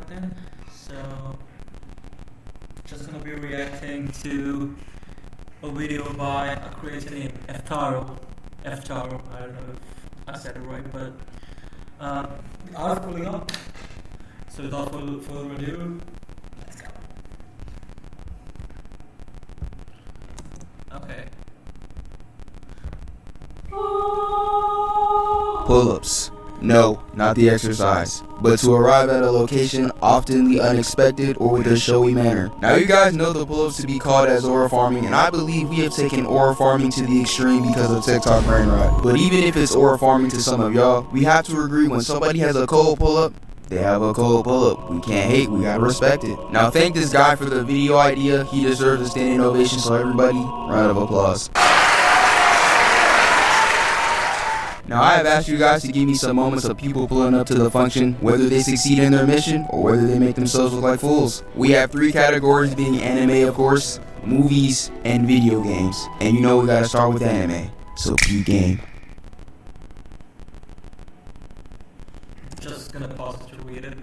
back then. So, just gonna be reacting to a video by a creator named Ephtaro. Ephtaro, I don't know if I said it right, but the art is pulling up. So without further ado, let's go. Okay. Pull-ups. No, not the exercise, but to arrive at a location often the unexpected or with a showy manner. Now you guys know the pull-ups to be called as aura farming, and I believe we have taken aura farming to the extreme because of TikTok brain rot. But even if it's aura farming to some of y'all, we have to agree when somebody has a cold pull-up, they have a cold pull-up. We can't hate, we gotta respect it. Now thank this guy for the video idea. He deserves a standing ovation, so everybody, round of applause. Now I have asked you guys to give me some moments of people pulling up to the function, whether they succeed in their mission or whether they make themselves look like fools. We have 3 categories, being anime of course, movies, and video games. And you know we gotta start with anime, so cue game. Just gonna pause it to read it.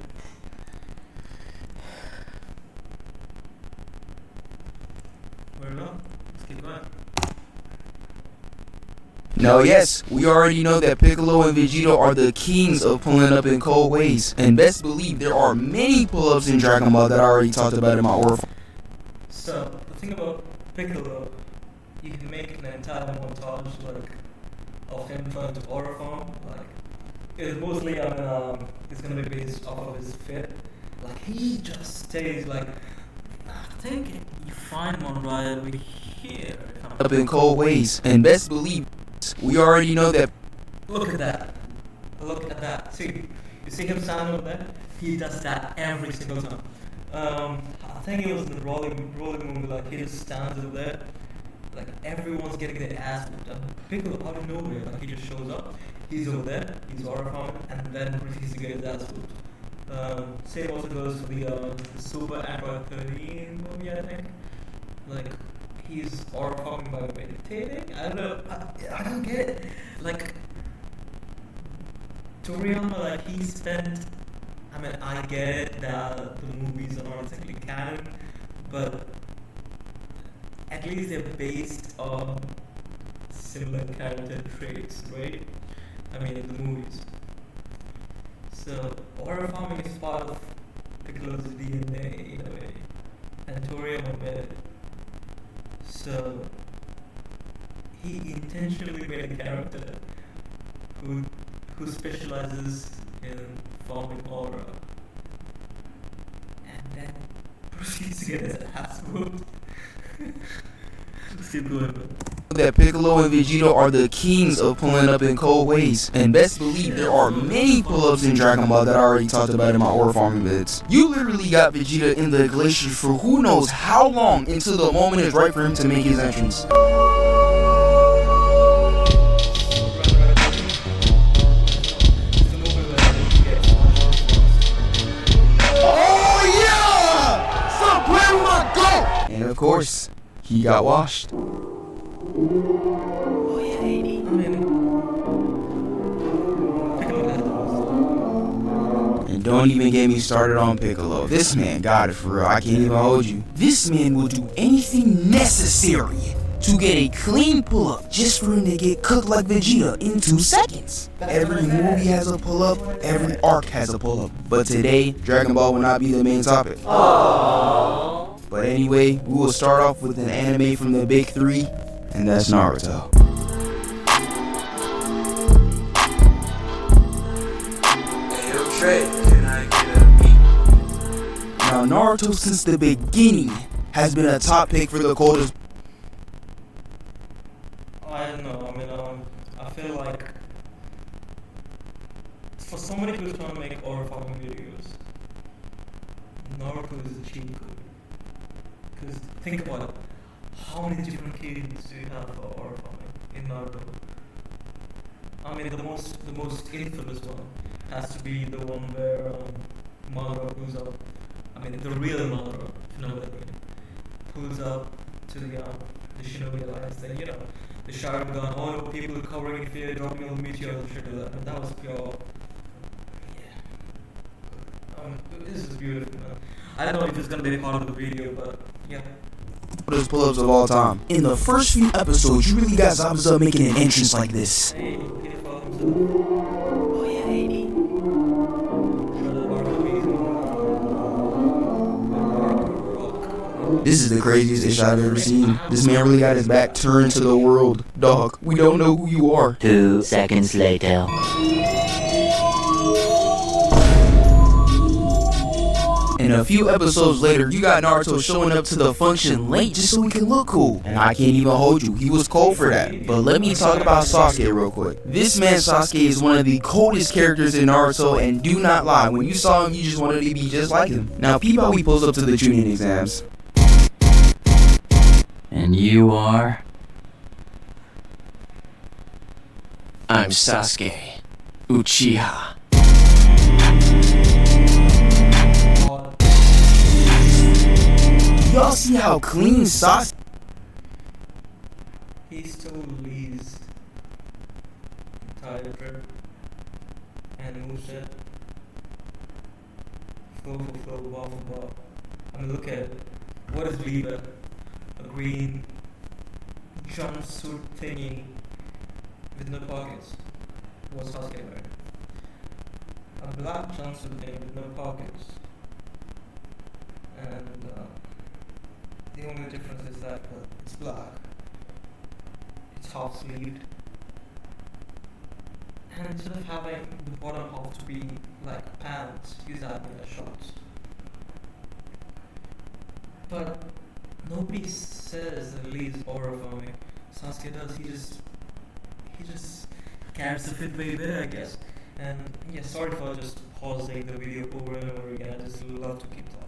Where to go? Let's keep going. Now yes, we already know that Piccolo and Vegeta are the kings of pulling up in cold ways. And best believe there are many pull-ups in Dragon Ball that I already talked about in my aura. So, the thing about Piccolo, you can make an entire montage like of him trying to aura farm. Like, it's mostly it's gonna be based off of his fit. Like, he just stays like, I think you find one right over here. Up in cold ways. And best believe we already know that. Look at that. Look at that. See, you see him standing over there? He does that every single time. I think it was in the rolling movie, like he just stands over there. Like everyone's getting their ass whipped up. Piccolo out of nowhere, like he just shows up. He's over there, he's aura farming, and then proceeds to get his ass whipped. Same also goes for the Super Android 13 movie, I think. Like, he's aura farming by meditating? I don't know. I don't get it. Like, Toriyama, like, he spent. I mean, I get it that the movies are not exactly canon, but at least they're based on similar character traits, right? I mean, in the movies. So, aura farming is part of Piccolo's DNA in a way, and Toriyama made it. So, he intentionally made a character who specializes in forming aura, and then proceeds to get his ass whooped. Let's keep going. That Piccolo and Vegeta are the kings of pulling up in cold ways. And best believe there are many pull-ups in Dragon Ball that I already talked about in my aura farming vids. You literally got Vegeta in the glaciers for who knows how long until the moment is right for him to make his entrance. Oh yeah! Supreme Go! And of course, he got washed. Oh yeah, 80. I mean, and don't even get me started on Piccolo. This man got it for real. I can't even hold you. This man will do anything necessary to get a clean pull-up just for him to get cooked like Vegeta in 2 seconds. Every movie has a pull-up, every arc has a pull-up. But today, Dragon Ball will not be the main topic. aww. But anyway, we will start off with an anime from the big 3, and that's Naruto. Hey, yo, Trey, can I get a beat? Now Naruto since the beginning has been a top pick for the coldest. I don't know. I mean, I feel like for somebody who's trying to make aura farming videos, Naruto is a cheat code. Because think about it. How many different cadence do you have for aura farming in Naruto? I mean, the most infamous one has to be the one where Madara pulls up. I mean, the real Madara, if you know what I mean, pulls up to the Shinobi Alliance. Then the Sharingan. Oh no, people covering in fear, dropping on meteors and shit like that. And that was pure. Yeah. This is beautiful, man. I don't know if it's gonna be a part of the video, but yeah. Those pull-ups of all time. In the first few episodes, you really got Zabuza making an entrance like this. Hey, he fuck himself. Oh yeah, hey. This is the craziest ish I've ever seen. This man really got his back turned to the world. Dog, we don't know who you are. 2 seconds later. And a few episodes later, you got Naruto showing up to the function late just so he can look cool. And I can't even hold you, he was cold for that. But let me talk about Sasuke real quick. This man Sasuke is one of the coldest characters in Naruto, and do not lie, when you saw him, you just wanted to be just like him. Now peep how he pulls up to the Chunin exams. And you are? I'm Sasuke Uchiha. Y'all see how clean Sasuke? He still leads entire trip and moveset. Flow for flow, bar for bar. I mean, look at it. What is Lever? A green jumpsuit thingy with no pockets. What's Sasuke wearing? A black jumpsuit thing with no pockets. And the only difference is that it's black. It's half sleeved. And instead of having the bottom half to be like pants, he's having it as shorts. But nobody says that Lee's aura for me. Sasuke does. He just carries the fit way better, I guess. And yeah, sorry for just pausing the video over and over again. I just love to keep talking.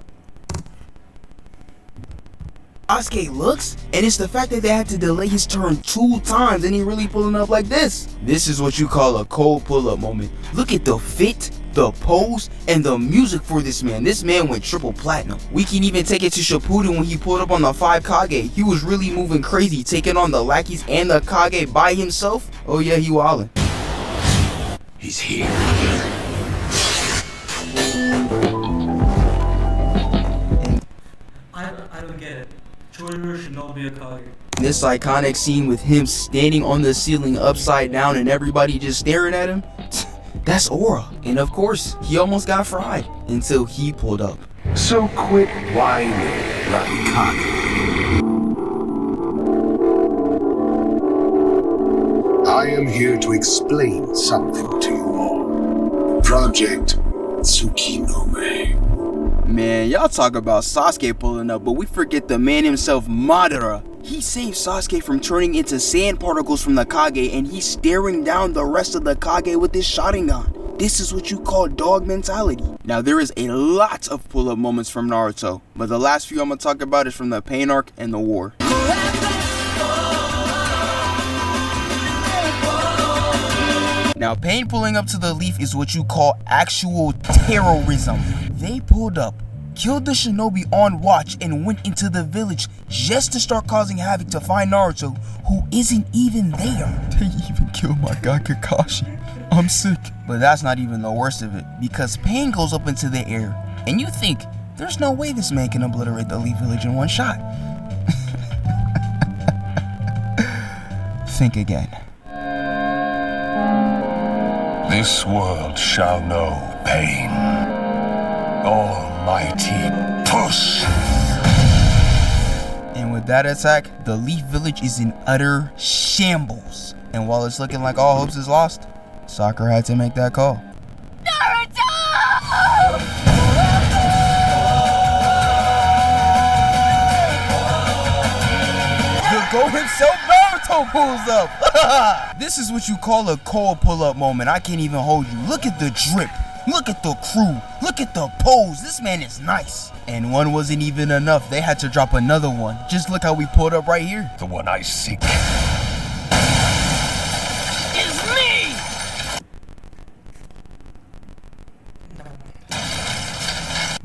Sasuke looks, and it's the fact that they had to delay his turn 2 times and he really pulling up like this. This is what you call a cold pull-up moment. Look at the fit, the pose, and the music for this man. This man went triple platinum. We can even take it to Shippuden when he pulled up on the 5 Kage. He was really moving crazy, taking on the lackeys and the Kage by himself. Oh yeah, he wildin'. He's here. I don't get it. Choider should not be a Kage. This iconic scene with him standing on the ceiling upside down and everybody just staring at him, that's aura. And of course, he almost got fried until he pulled up. So quit whining, Raikage. I am here to explain something to you all. Project Tsukinome. Man, y'all talk about Sasuke pulling up, but we forget the man himself, Madara. He saved Sasuke from turning into sand particles from the Kage, and he's staring down the rest of the Kage with his Sharingan. This is what you call dog mentality. Now, there is a lot of pull-up moments from Naruto, but the last few I'm gonna talk about is from the Pain arc and the war. Now, Pain pulling up to the leaf is what you call actual terrorism. They pulled up, killed the shinobi on watch, and went into the village just to start causing havoc to find Naruto, who isn't even there. They even killed my guy Kakashi. I'm sick. But that's not even the worst of it, because Pain goes up into the air, and you think, there's no way this man can obliterate the Leaf Village in one shot. Think again. This world shall know pain. Almighty push. And with that attack, the Leaf Village is in utter shambles. And while it's looking like all hopes is lost, Sakura had to make that call. Naruto! The GOAT himself, Naruto, pulls up. This is what you call a cold pull-up moment. I can't even hold you. Look at the drip. Look at the crew. Look at the pose. This man is nice. And one wasn't even enough. They had to drop another one. Just look how we pulled up right here. The one I seek. Is me!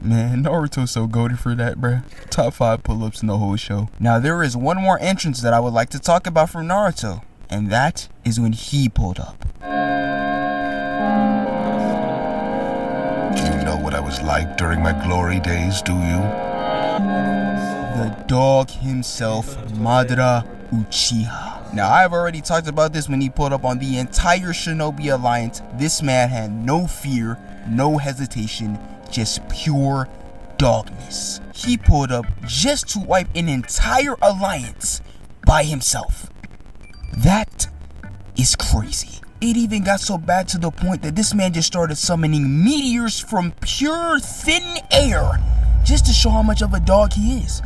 Man, Naruto's so goated for that, bruh. Top 5 pull-ups in the whole show. Now, there is one more entrance that I would like to talk about from Naruto. And that is when he pulled up. You know what I was was like during my glory days, do you? The dog himself, Madara Uchiha. Now, I have already talked about this when he pulled up on the entire Shinobi Alliance. This man had no fear, no hesitation, just pure dogness. He pulled up just to wipe an entire alliance by himself. That is crazy. It even got so bad to the point that this man just started summoning meteors from pure thin air just to show how much of a dog he is.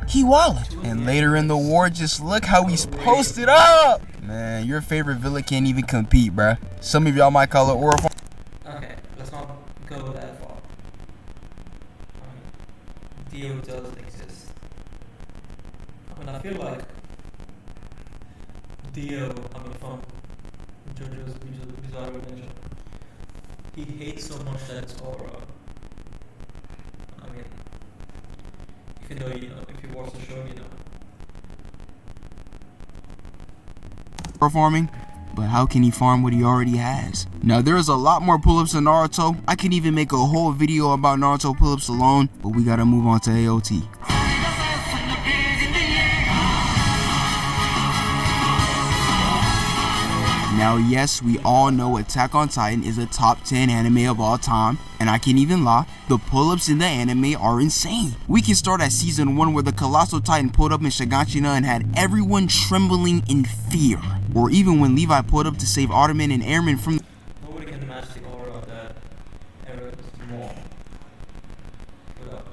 He wilded. And later in the war, just look how he's posted up. Man, your favorite villain can't even compete, bruh. Some of y'all might call it Orifon. Okay, let's not go that far. Dio does exist. I feel like Dio, from JoJo's Bizarre Adventure, he hates so much that it's aura. If you know, if you watch the show, Farming, but how can he farm what he already has? Now, there's a lot more pull-ups in Naruto. I can even make a whole video about Naruto pull-ups alone, but we gotta move on to AOT. Now, yes, we all know Attack on Titan is a top 10 anime of all time, and I can't even lie, the pull-ups in the anime are insane. We can start at season 1 where the Colossal Titan pulled up in Shigashina and had everyone trembling in fear. Or even when Levi pulled up to save Ottoman and Airman from nobody can match the aura of that Eren more. But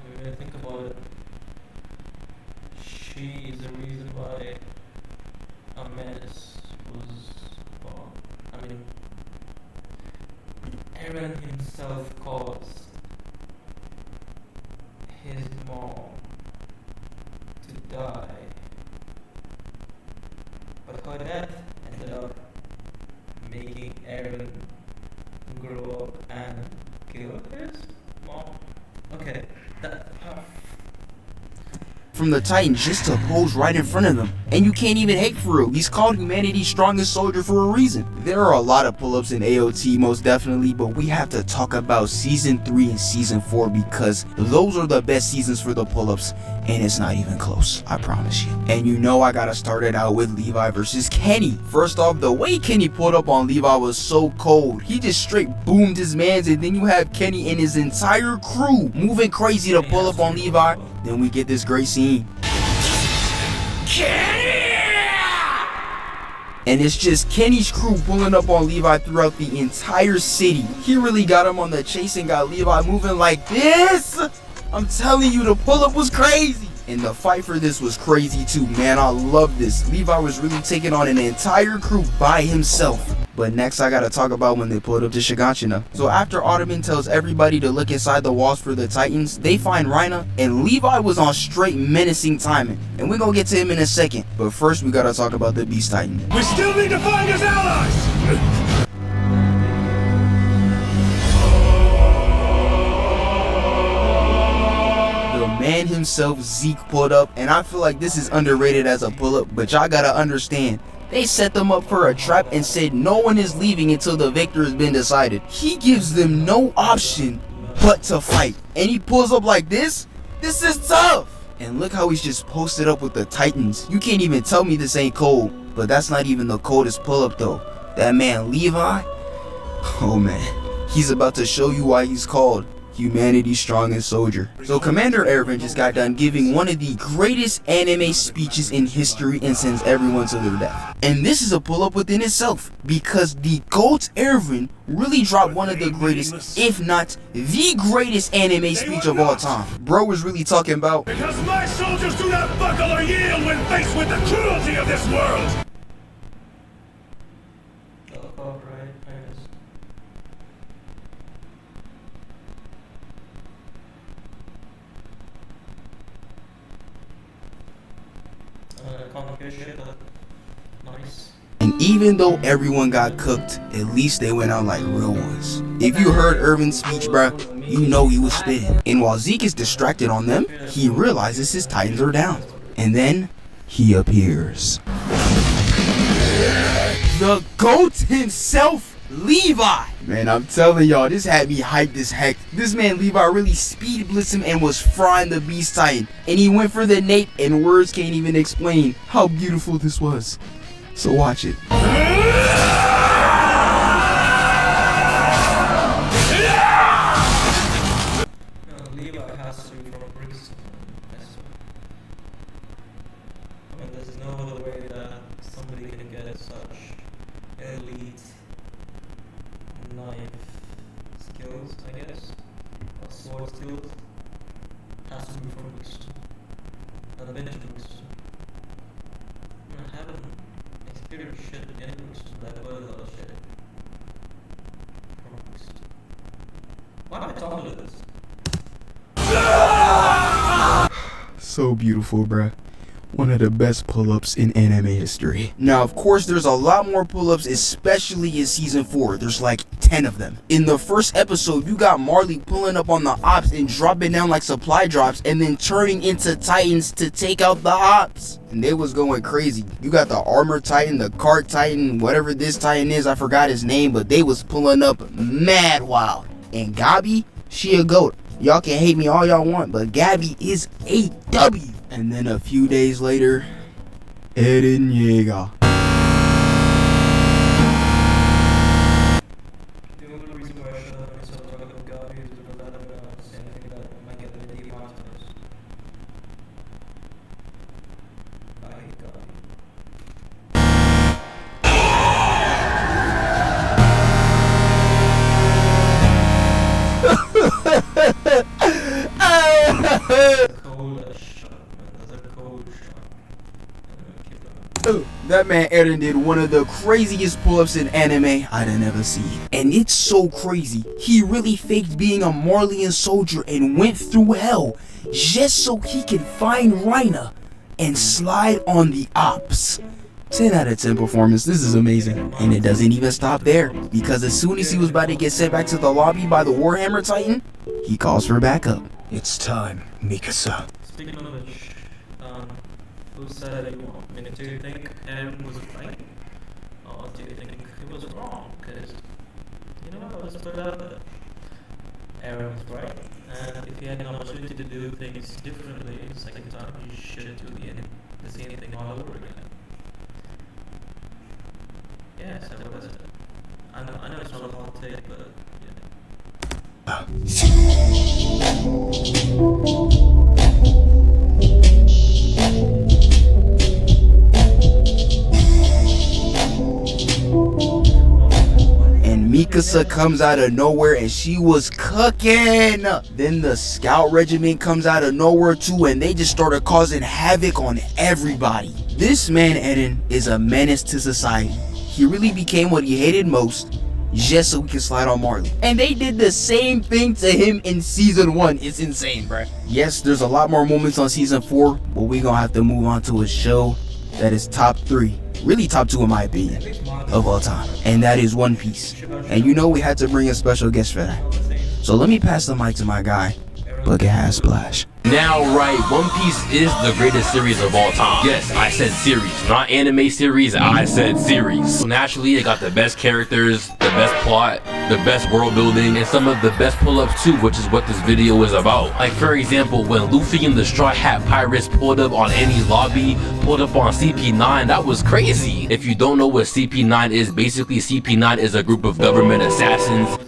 when you think about it, she is the reason why a menace was born. Eren himself caused his mom to die, but her death ended up making Eren grow up and kill his mom. Okay, from the Titans just to pose right in front of them. And you can't even hate for real. He's called humanity's strongest soldier for a reason. There are a lot of pull-ups in AOT, most definitely, but we have to talk about season 3 and season 4 because those are the best seasons for the pull-ups, and it's not even close, I promise you. And you know I gotta start it out with Levi versus Kenny. First off, the way Kenny pulled up on Levi was so cold. He just straight boomed his mans, and then you have Kenny and his entire crew moving crazy to pull up on Levi. Then we get this great scene. Kenny! And it's just Kenny's crew pulling up on Levi throughout the entire city. He really got him on the chase and got Levi moving like this. I'm telling you, the pull-up was crazy. And the fight for this was crazy too, man. I love this. Levi was really taking on an entire crew by himself. But next I gotta talk about when they pulled up to Shigashina. So after Ottoman tells everybody to look inside the walls for the Titans, they find Reina, and Levi was on straight menacing timing. And we're gonna get to him in a second. But first we gotta talk about the Beast Titan. We still need to find his allies! Man himself, Zeke, pulled up, and I feel like this is underrated as a pull-up, but y'all gotta understand, they set them up for a trap and said no one is leaving until the victor has been decided. He gives them no option but to fight, and he pulls up like this. This is tough. And look how he's just posted up with the Titans. You can't even tell me this ain't cold, but that's not even the coldest pull-up though. That man Levi, oh man, he's about to show you why he's called humanity's strongest soldier. So Commander Erwin just got done giving one of the greatest anime speeches in history and sends everyone to their death. And this is a pull-up within itself because the GOAT Erwin really dropped one of the greatest, if not the greatest anime speech of all time. Bro was really talking about, because my soldiers do not buckle or yield when faced with the cruelty of this world. Nice. and even though everyone got cooked, at least they went out like real ones. If you heard Erwin's speech, bruh, you know he was spitting. And while Zeke is distracted on them, he realizes his Titans are down. And then he appears. The GOAT himself, Levi. Man, I'm telling y'all, this had me hyped as heck. This man Levi really speed blitzed him and was frying the Beast Titan. And he went for the nape, and words can't even explain how beautiful this was. So watch it. Levi has to be from Brixton. I mean, there's no other way that somebody can get such elite knife skills, I guess, or sword skills. Has to be from Brixton. I've been to Brixton. I haven't experienced shit in Brixton, but I've heard a lot of shit from Brixton. Why am I talking to this? So beautiful, bruh. One of the best pull-ups in anime history. Now, of course, there's a lot more pull-ups, especially in season 4. There's like 10 of them. In the first episode, you got Marley pulling up on the ops and dropping down like supply drops and then turning into titans to take out the ops. And they was going crazy. You got the armor titan, the cart titan, whatever this titan is, I forgot his name, but they was pulling up mad wild. And Gabi, she a goat. Y'all can hate me all y'all want, but Gabi is a W. And then a few days later, Eren Yeager. The only reason why I should have started talking about Gabi is because I don't know say anything that might get the demonetized. I hate Gabi. Cold as shot, man. That's a cold shot. That man Eren did one of the craziest pull-ups in anime I'd ever seen. And it's so crazy, he really faked being a Marleyan soldier and went through hell just so he could find Reina and slide on the ops. 10 out of 10 performance, this is amazing. And it doesn't even stop there, because as soon as he was about to get sent back to the lobby by the Warhammer Titan, he calls for backup. It's time, Mikasa. Speaking of which, who said you want? I mean, do you think Eren was right? Or do you think he was wrong? Because, you know, let's put it out there. Eren was right. And if he had an opportunity to do things differently the second time, he shouldn't do the same thing all over again. Yeah, so what is it? I know it's not a hot take, but yeah. And Mikasa comes out of nowhere and she was cooking. Then the scout regiment comes out of nowhere too, and they just started causing havoc on everybody. This man Eren is a menace to society. He really became what he hated most just so we can slide on Marley. And they did the same thing to him in season 1. It's insane, bruh. Yes, there's a lot more moments on season 4, but we're gonna have to move on to a show that is top 3, really top 2 in my opinion, of all time. And that is One Piece. And you know we had to bring a special guest for that. So let me pass the mic to my guy, Bucket Hat Splash. Now, right, One Piece is the greatest series of all time. Yes, I said series, not anime series, I said series. So naturally, it got the best characters, the best plot, the best world building, and some of the best pull-ups too, which is what this video is about. Like, for example, when Luffy and the Straw Hat Pirates pulled up on Annie's lobby, pulled up on CP9, that was crazy. If you don't know what CP9 is, basically CP9 is a group of government assassins.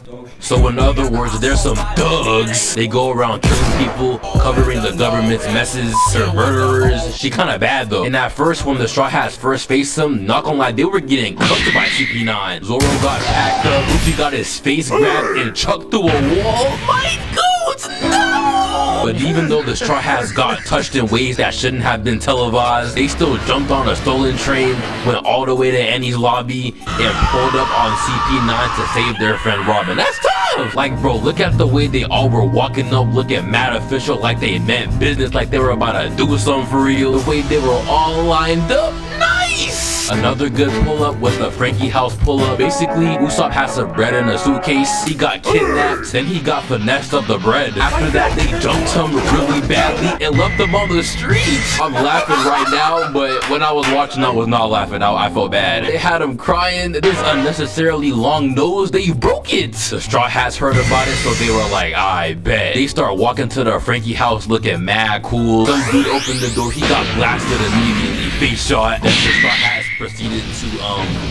So in other words, there's some thugs. They go around killing people, covering the government's messes. They're murderers. She kinda bad though. And at first, when the Straw Hats first faced them, not gonna lie, they were getting cooked by CP9. Zoro got packed up, Luffy got his face grabbed and chucked through a wall. My God, no! But even though the Straw Hats got touched in ways that shouldn't have been televised, they still jumped on a stolen train, went all the way to Annie's lobby, and pulled up on CP9 to save their friend Robin. That's tough! Like, bro, look at the way they all were walking up, looking mad official, like they meant business, like they were about to do something for real. The way they were all lined up, nice! Another good pull-up was the Frankie House pull-up. Basically, Usopp has some bread in a suitcase. He got kidnapped, then he got finessed of the bread. After that, they jumped him really badly and left him on the streets. I'm laughing right now, but when I was watching, I was not laughing. I felt bad. They had him crying. This unnecessarily long nose, they broke it. The Straw Hats heard about it, so they were like, I bet. They start walking to the Frankie house looking mad cool. Some dude opened the door, he got blasted immediately. Face shot. Then the Straw Hats proceeded to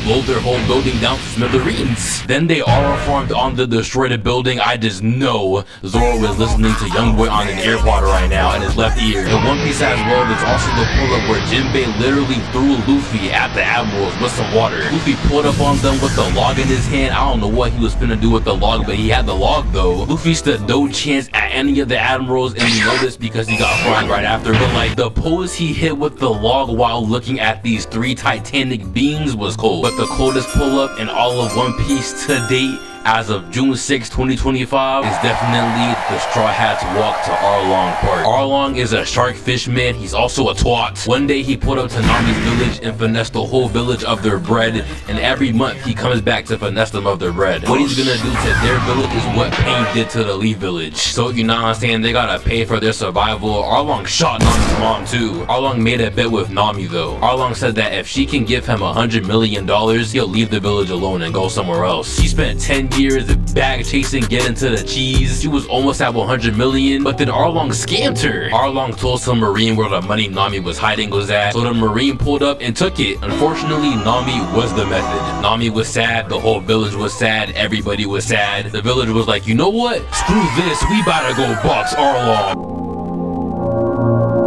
blow their whole building down to smithereens. Then they all formed on the destroyed building. I just know Zoro is listening to Youngboy on an AirPod right now in his left ear. The One Piece as well, there's also the pull-up where Jinbei literally threw Luffy at the admirals with some water. Luffy pulled up on them with the log in his hand. I don't know what he was finna do with the log, but he had the log though. Luffy stood no chance at any of the admirals, and we know this because he got fried right after. But like, the pose he hit with the log while looking at these three Titanic beings was cold. But the coldest pull-up in all of One Piece to date, as of June 6, 2025, is definitely the Straw Hats walk to Arlong Park. Arlong is a shark fish man. He's also a twat. One day he pulled up to Nami's village and finessed the whole village of their bread, and every month he comes back to finesse them of their bread. What he's gonna do to their village is what Pain did to the Lee village. So you know what I'm saying, they gotta pay for their survival. Arlong shot Nami's mom too. Arlong made a bet with Nami though. Arlong said that if she can give him $100 million, he'll leave the village alone and go somewhere else. He spent 10 years bag chasing, getting to the cheese. She was almost at 100 million, but then Arlong scammed her. Arlong told some marine where the money Nami was hiding was at, so the marine pulled up and took it. Unfortunately, Nami was the method. Nami was sad, the whole village was sad, everybody was sad. The village was like, you know what? Screw this, we better go box Arlong.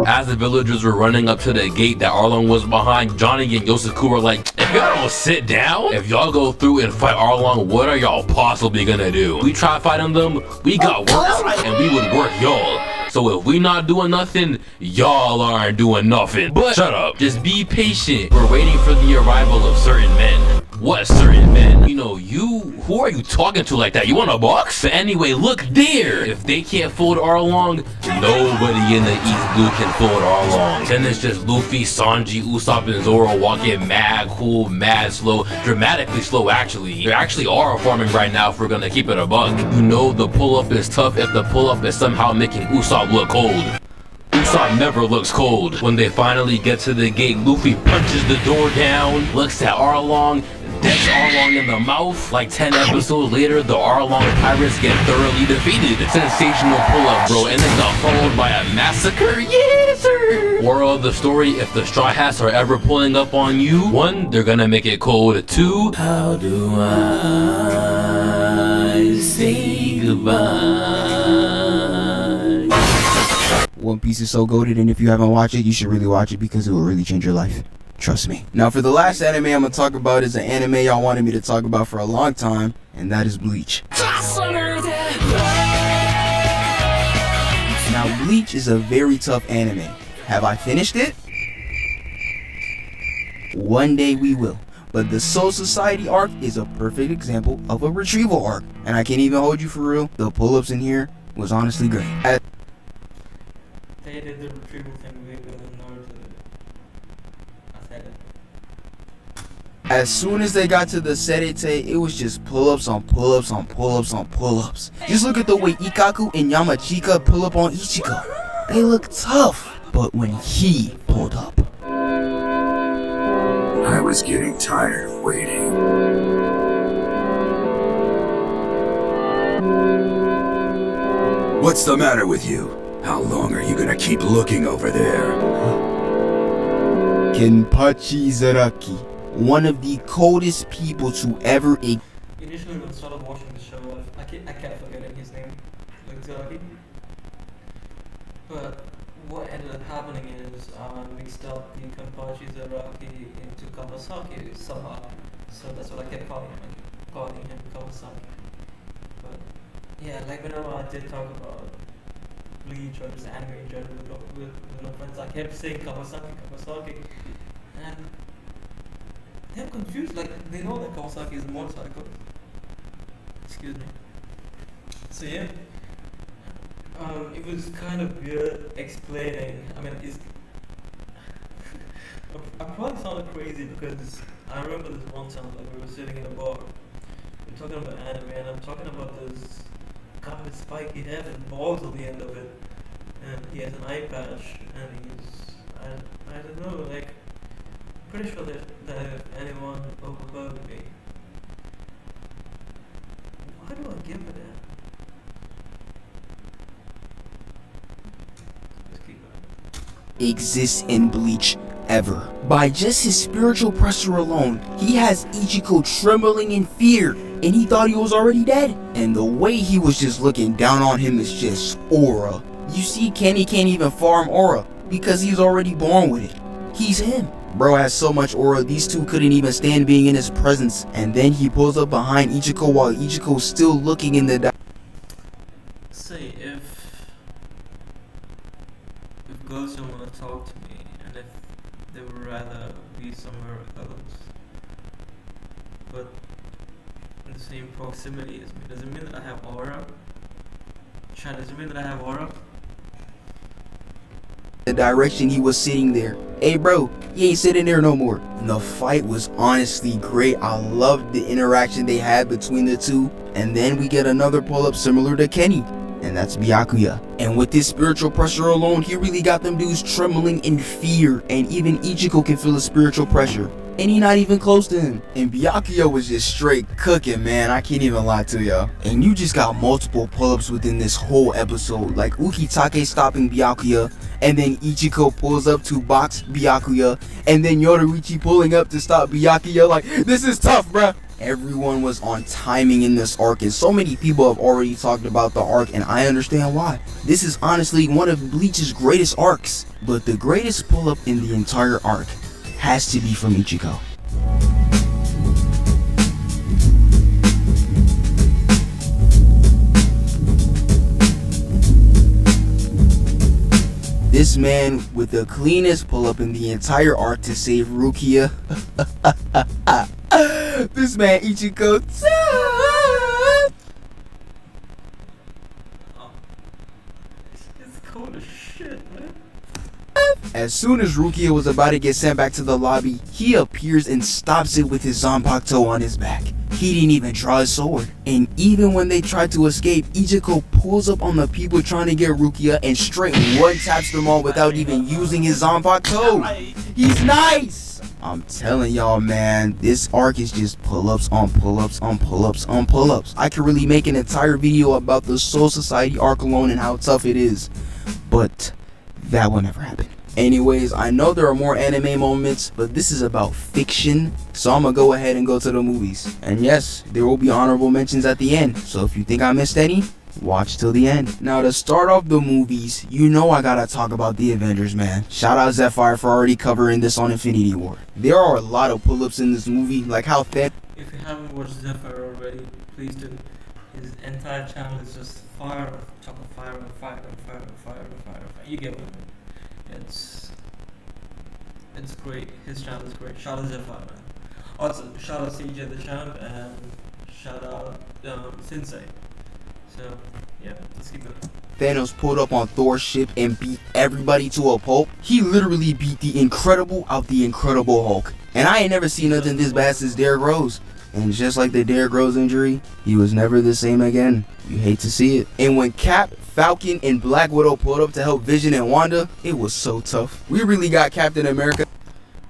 As the villagers were running up to the gate that Arlong was behind, Johnny and Yosaku were like, if y'all don't sit down, if y'all go through and fight Arlong, what are y'all possibly gonna do? We try fighting them, we got work, and we would work y'all. So if we not doing nothing, y'all aren't doing nothing. But shut up, just be patient. We're waiting for the arrival of certain men. What certain men? You know, who are you talking to like that? You want a box? But anyway, look there. If they can't fold Arlong, nobody in the East Blue can fold Arlong. Then it's just Luffy, Sanji, Usopp, and Zoro walking mad cool, mad slow, dramatically slow actually. They actually are farming right now if we're gonna keep it a buck. You know the pull-up is tough if the pull-up is somehow making Usopp look cold. Usopp never looks cold. When they finally get to the gate, Luffy punches the door down, looks at Arlong, decks Arlong in the mouth. Like 10 episodes later, the Arlong pirates get thoroughly defeated. Sensational pull-up, bro, and then got followed by a massacre. Yes, sir! Moral of the story, if the Straw Hats are ever pulling up on you, 1, they're gonna make it cold. 2, how do I say goodbye? One Piece is so goated, and if you haven't watched it, you should really watch it because it will really change your life. Trust me. Now for the last anime I'm gonna talk about is an anime y'all wanted me to talk about for a long time, and that is Bleach. Now Bleach is a very tough anime. Have I finished it? One day we will. But the Soul Society arc is a perfect example of a retrieval arc. And I can't even hold you for real, the pull-ups in here was honestly great. They did the retrieval thing way better than Naruto did. I said it. As soon as they got to the Serete, it was just pull-ups on pull-ups on pull-ups on pull-ups. Just look at the way Ikkaku and Yamachika pull up on Ichigo. They look tough, but when he pulled up, I was getting tired of waiting. What's the matter with you? How long are you gonna keep looking over there? Kenpachi Zaraki, one of the coldest people to ever exist. Initially, when I started watching the show, I kept forgetting his name, like Zaraki. But what ended up happening is mixed up the Kenpachi Zaraki into Kawasaki somehow. So that's what I kept calling him Kawasaki. But yeah, like whenever I did talk about Bleach or just anime in general with my friends, I kept saying Kawasaki, and they're confused. Like they know that Kawasaki is a motorcycle. Excuse me. So yeah, it was kind of weird explaining. I mean, I probably sound crazy because I remember this one time, like we were sitting in a bar, we're talking about anime, and I'm talking about this guy with spiky head and balls at the end of it, and he has an eye patch, and I don't know, like, pretty sure that if anyone overheard me, why do I give it that? Let's keep going. Exists in Bleach ever. By just his spiritual pressure alone, he has Ichiko trembling in fear, and he thought he was already dead. And the way he was just looking down on him is just aura. You see, Kenny can't even farm aura because he's already born with it. He's him. Bro has so much aura, these two couldn't even stand being in his presence. And then he pulls up behind Ichiko while Ichiko's still looking in the dark. Say if girls don't want to talk to me, and if they would rather be somewhere else, but in the same proximity as me, does it mean that I have aura? Chat, does it mean that I have aura? The direction he was sitting there. Hey bro, he ain't sitting there no more. And the fight was honestly great. I loved the interaction they had between the two. And then we get another pull-up similar to Kenny, and that's Byakuya. And with this spiritual pressure alone, he really got them dudes trembling in fear. And even Ichiko can feel the spiritual pressure, and he not even close to him. And Byakuya was just straight cooking, man. I can't even lie to y'all. And you just got multiple pull-ups within this whole episode, like Ukitake stopping Byakuya, and then Ichiko pulls up to box Byakuya, and then Yoruichi pulling up to stop Byakuya. Like, this is tough, bruh. Everyone was on timing in this arc, and so many people have already talked about the arc, and I understand why. This is honestly one of Bleach's greatest arcs, but the greatest pull-up in the entire arc has to be from Ichiko. This man with the cleanest pull-up in the entire arc to save Rukia. This man Ichiko. It's cold as shit, man. As soon as Rukia was about to get sent back to the lobby, he appears and stops it with his Zanpakuto on his back. He didn't even draw his sword. And even when they tried to escape, Ichiko pulls up on the people trying to get Rukia and straight one-taps them all without even using his Zanpakuto. He's nice! I'm telling y'all, man, this arc is just pull-ups on pull-ups on pull-ups on pull-ups. I could really make an entire video about the Soul Society arc alone and how tough it is, but that will never happen. Anyways, I know there are more anime moments, but this is about fiction, so I'm gonna go ahead and go to the movies. And yes, there will be honorable mentions at the end, so if you think I missed any, watch till the end. Now to start off the movies, you know I gotta talk about the Avengers, man. Shout out Zephyr for already covering this on Infinity War. There are a lot of pull-ups in this movie, like how Fed. If you haven't watched Zephyr already, please do. His entire channel is just fire, chocolate fire and fire and fire and fire and fire and fire. You get what I mean. It's great. His channel is great. Shout out Zephyr, man. Also, shout out CJ the Champ and shout out Sensei. So, yeah, let's keep going. Thanos pulled up on Thor's ship and beat everybody to a pulp. He literally beat the Incredible out the Incredible Hulk. And I ain't never seen nothing this bad since Derrick Rose. And just like the Derrick Rose injury, he was never the same again. You hate to see it. And when Cap, Falcon, and Black Widow pulled up to help Vision and Wanda, it was so tough. We really got Captain America.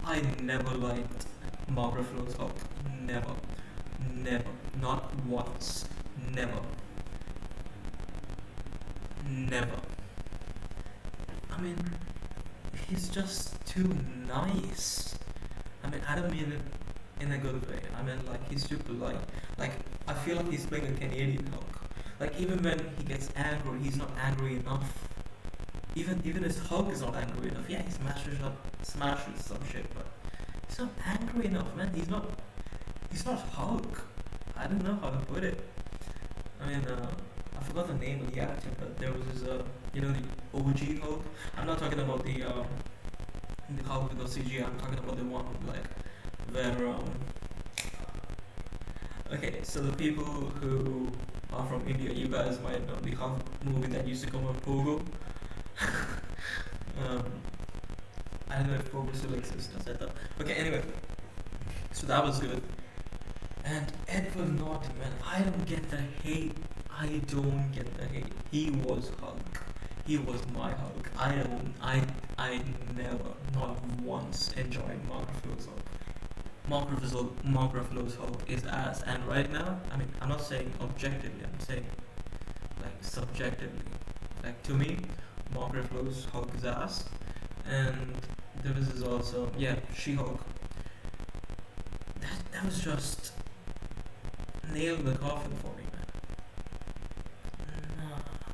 I never liked Mark Ruffalo's Hulk. Never. Never. Not once. Never. Never. I mean, he's just too nice. I mean, I don't mean it in a good way. I mean, like, he's too polite. Like, I feel like he's playing a Canadian Hulk. Like, even when he gets angry, he's not angry enough. Even his Hulk is not angry enough. Yeah, he smashes some shit, but he's not angry enough, man. He's not Hulk. I don't know how to put it. I mean, I forgot the name of the actor, but there was this, the OG Hulk. I'm not talking about the Hulk with the CG. I'm talking about the one like where okay, so the people who are from India, you guys might know the Hulk movie that used to come on Pogo. I don't know if Focus will exist as I thought. Okay, anyway, so that was good. And Edward Norton, man, I don't get the hate. I don't get the hate. He was Hulk. He was my Hulk. I never, not once, enjoyed Mark Ruffalo's Hulk. Mark Ruffalo's Hulk is ass. And right now, I mean, I'm not saying objectively, I'm saying like subjectively. Like to me, Mark Ruffalo's Hulk is ass. And there was also, yeah, She-Hulk. That was just nailed in the coffin for me, man. No,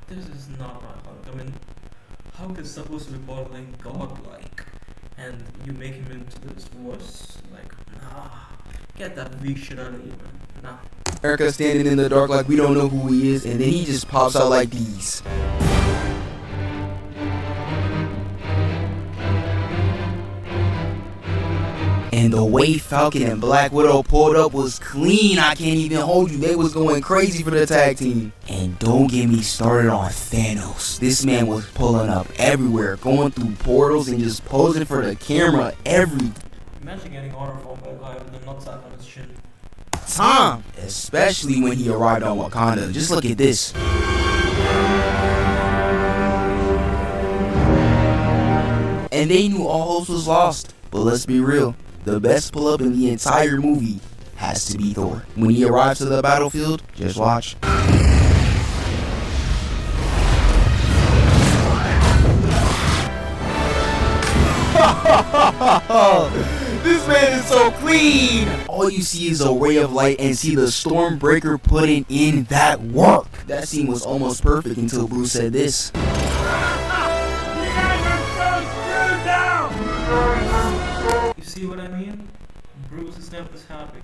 this is not my Hulk. I mean, Hulk is supposed to be borderline godlike, and you make him into this worse, like, nah, get that weak shit out of you, man. Nah. Erica standing in the dark like we don't know who he is, and then he just pops out like these. And the way Falcon and Black Widow pulled up was clean. I can't even hold you. They was going crazy for the tag team. And don't get me started on Thanos. This man was pulling up everywhere, going through portals and just posing for the camera every Imagine getting order formed by a guy with a nutsack on his chin. time. Especially when he arrived on Wakanda. Just look at this. And they knew all hopes was lost. But let's be real. The best pull-up in the entire movie has to be Thor. When he arrives to the battlefield, just watch. This man is so clean! All you see is a ray of light and see the Stormbreaker putting in that work. That scene was almost perfect until Bruce said this. You see what I mean? Bruce is never this happy.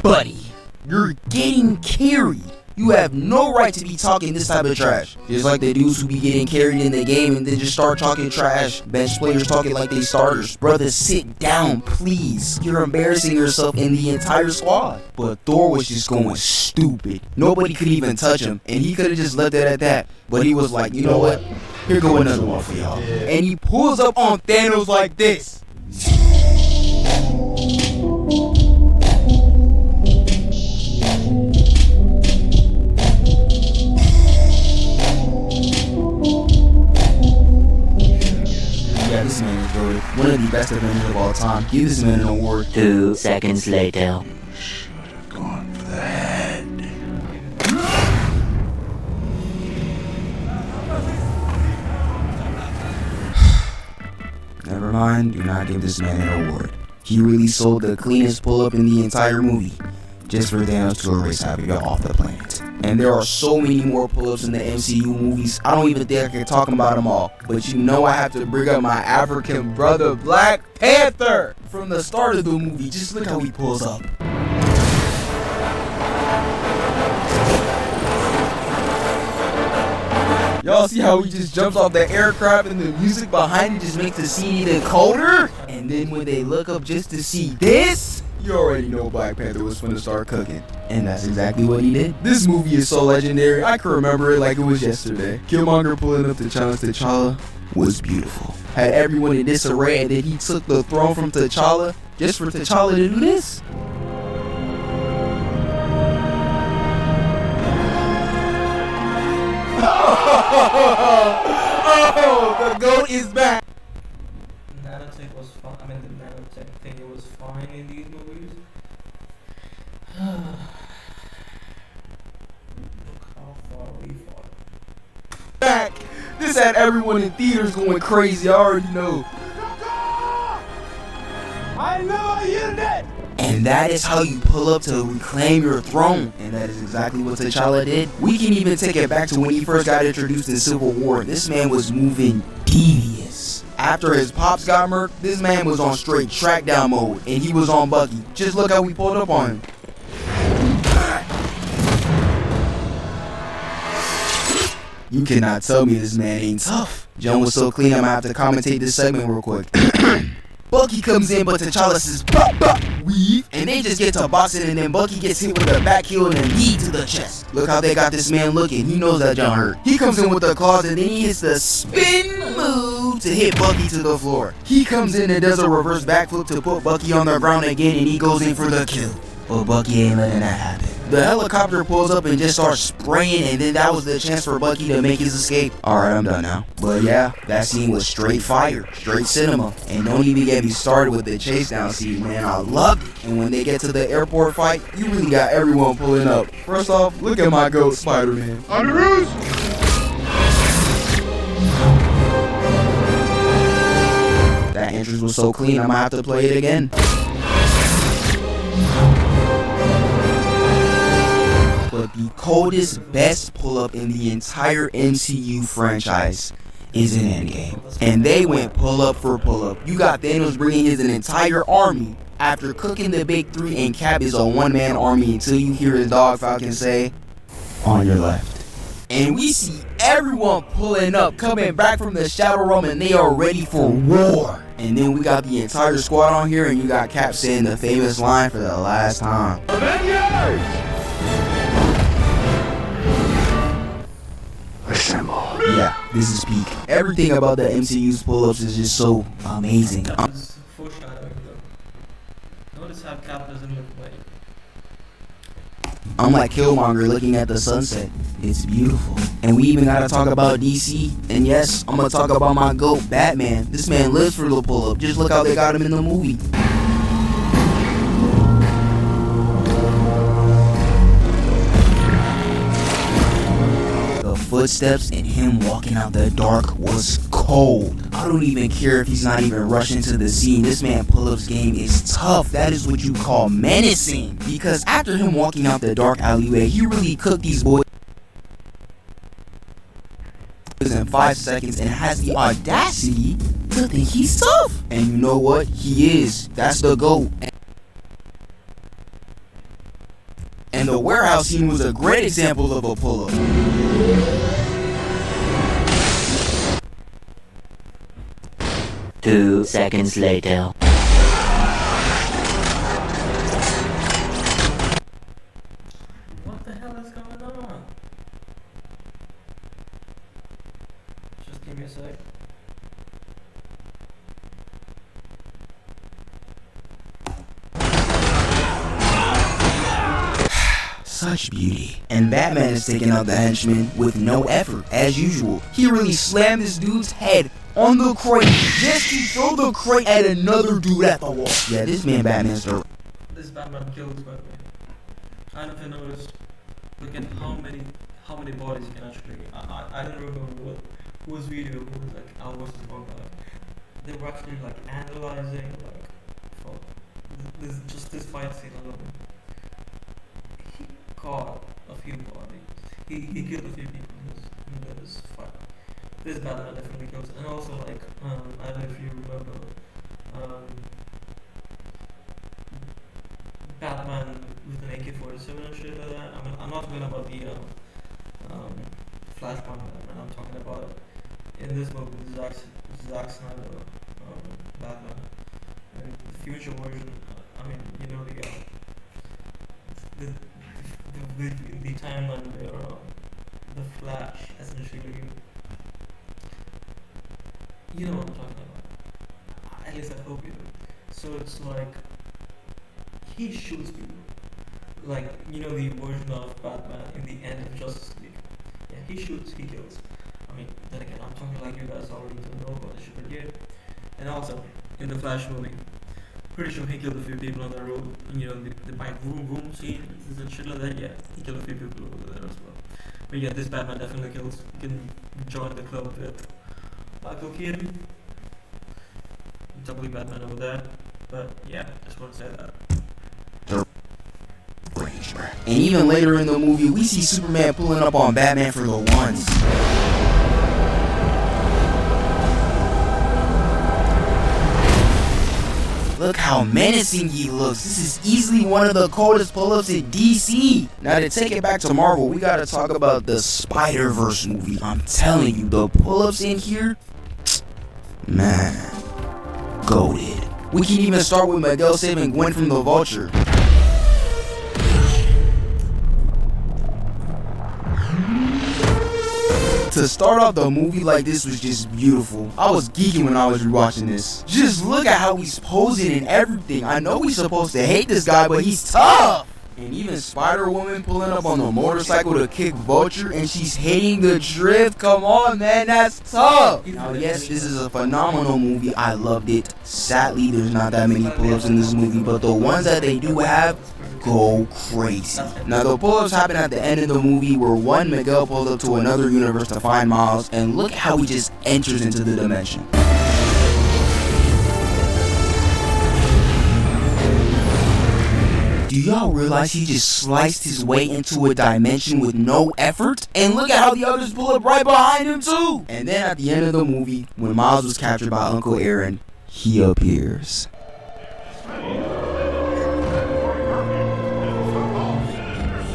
Buddy, you're getting carried. You have no right to be talking this type of trash. Just like the dudes who be getting carried in the game and then just start talking trash. Bench players talking like they starters. Brother, sit down, please. You're embarrassing yourself and the entire squad. But Thor was just going stupid. Nobody could even touch him, and he could have just left it at that. But he was like, you know what? Here go another one for y'all. And he pulls up on Thanos like this. This man is good. One of the best Avengers of all time. Give this man an award. 2 seconds later. Should have gone for the head. Never mind, do not give this man an award. He really sold the cleanest pull-up in the entire movie. Just for Thanos to erase Happy off the planet. And there are so many more pull-ups in the MCU movies, I don't even think I can talk about them all. But you know I have to bring up my African brother, Black Panther! From the start of the movie, just look how he pulls up. Y'all see how he just jumps off the aircraft and the music behind it just makes the scene even colder? And then when they look up just to see this, you already know Black Panther was finna start cooking. And that's exactly what he did. This movie is so legendary, I can remember it like it was yesterday. Killmonger pulling up to challenge T'Challa was beautiful. Had everyone in disarray, and then he took the throne from T'Challa just for T'Challa to do this. Oh, the GOAT is back. Nanotech was fun. I mean, the nanotech thing, it was fine in these movies. Look how far we fought. Back. This had everyone in theaters going crazy. I already know. I know you did! And that is how you pull up to reclaim your throne. And that is exactly what T'Challa did. We can even take it back to when he first got introduced in Civil War. This man was moving devious. After his pops got murked, this man was on straight track down mode. And he was on Bucky. Just look how we pulled up on him. You cannot tell me this man ain't tough. John was so clean, I'm gonna have to commentate this segment real quick. Bucky comes in, but T'Challa says, "Bop, bop, weave," and they just get to boxing, and then Bucky gets hit with a back heel and a knee to the chest. Look how they got this man looking. He knows that John hurt. He comes in with the claws, and then he hits the spin move to hit Bucky to the floor. He comes in and does a reverse backflip to put Bucky on the ground again, and he goes in for the kill. But Bucky ain't letting that happen. The helicopter pulls up and just starts spraying, and then that was the chance for Bucky to make his escape. Alright, I'm done now. But yeah, that scene was straight fire, straight cinema. And don't even get me started with the chase down scene, man. I loved it. And when they get to the airport fight, you really got everyone pulling up. First off, look at my goat, Spider-Man. That entrance was so clean, I might have to play it again. But the coldest, best pull-up in the entire MCU franchise is in Endgame. And they went pull-up for pull-up. You got Thanos bringing his entire army after cooking the big three, and Cap is a one-man army until you hear his dog Falcon say, "On your left." And we see everyone pulling up, coming back from the Shadow Realm, and they are ready for war. And then we got the entire squad on here, and you got Cap saying the famous line for the last time. Assemble. Yeah, this is peak. Everything about the MCU's pull-ups is just so amazing. That was foreshadowing though. Notice how Cap doesn't look like. I'm like Killmonger looking at the sunset. It's beautiful. And we even gotta talk about DC. And yes, I'm gonna talk about my GOAT, Batman. This man lives for the pull-up. Just look how they got him in the movie. The footsteps and him walking out the dark was cold. I don't even care if he's not even rushing to the scene. This man pull-ups game is tough. That is what you call menacing. Because after him walking out the dark alleyway, he really cooked these boys in 5 seconds and has the audacity to think he's tough. And you know what? He is. That's the GOAT. And the warehouse scene was a great example of a pull-up. 2 seconds later. What the hell is going on? Just give me a sec. Such beauty. And Batman is taking out the henchman with no effort, as usual. He really slammed this dude's head on the crate just to throw the crate at another dude at the wall. Yeah, this man Batman's the... This Batman kills Batman. I don't know if you noticed. Look at how many bodies you can actually. I don't remember whose video who was like I was talking about. They were actually like analyzing like for this fight scene alone. He caught a few bodies. He killed a few people in this fight. This Batman definitely kills, and also like I don't know if you remember Batman with an AK-47 and shit like that. I mean, I'm not talking about the Flashpoint Batman. I'm talking about in this movie, Zack Snyder Batman, and the future version. I mean, you know the timeline where the Flash essentially. You know what I'm talking about. At least I hope you do. So it's like he shoots people. Like, you know the version of Batman in the end of Justice League. Yeah, he shoots, he kills. I mean, then again, I'm talking like you guys already know about this shit, but yeah. And also, in the Flash movie, pretty sure he killed a few people on the road. You know, the bike boom boom scene and shit like that. Yeah, he killed a few people over there as well. But yeah, this Batman definitely kills. You can join the club with Michael Keaton. Doubly Batman over there. But yeah, just want to say that. And even later in the movie, we see Superman pulling up on Batman for the ones. Look how menacing he looks. This is easily one of the coldest pull-ups in DC. Now to take it back to Marvel, we gotta talk about the Spider-Verse movie. I'm telling you, the pull-ups in here, man, goated. We can even start with Miguel saving Gwen from the Vulture. to start off the movie like this was just beautiful. I was geeking when I was rewatching this. Just look at how he's posing and everything. I know we're supposed to hate this guy, but he's tough. And even Spider-Woman pulling up on the motorcycle to kick Vulture, and she's hitting the drift. Come on, man, that's tough. Now, yes, this is a phenomenal movie. I loved it. Sadly, there's not that many pull-ups in this movie, but the ones that they do have go crazy. Now, the pull-ups happen at the end of the movie where one Miguel pulls up to another universe to find Miles, and look how he just enters into the dimension. Do y'all realize he just sliced his way into a dimension with no effort? And look at how the others pull up right behind him too! And then at the end of the movie, when Miles was captured by Uncle Aaron, he appears.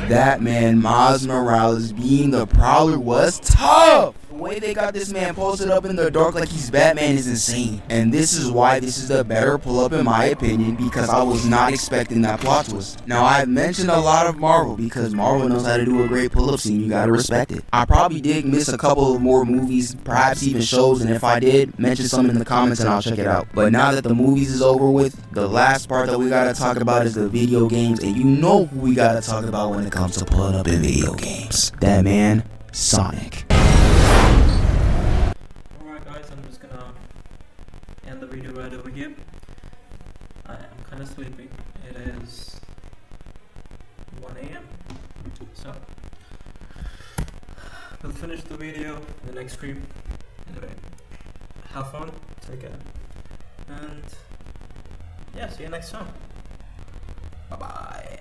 That man, Miles Morales, being the Prowler was tough! The way they got this man posted up in the dark like he's Batman is insane. And this is why this is the better pull-up in my opinion, because I was not expecting that plot twist. Now, I've mentioned a lot of Marvel because Marvel knows how to do a great pull-up scene. You gotta respect it. I probably did miss a couple of more movies, perhaps even shows, and if I did, mention some in the comments and I'll check it out. But now that the movies is over with, the last part that we gotta talk about is the video games, and you know who we gotta talk about when it comes to pulling up in video games. That man, Sonic. End the video right over here. I am kind of sleepy. It is 1 a.m. So we'll finish the video in the next stream. Anyway, have fun, take care, and yeah, see you next time. Bye bye.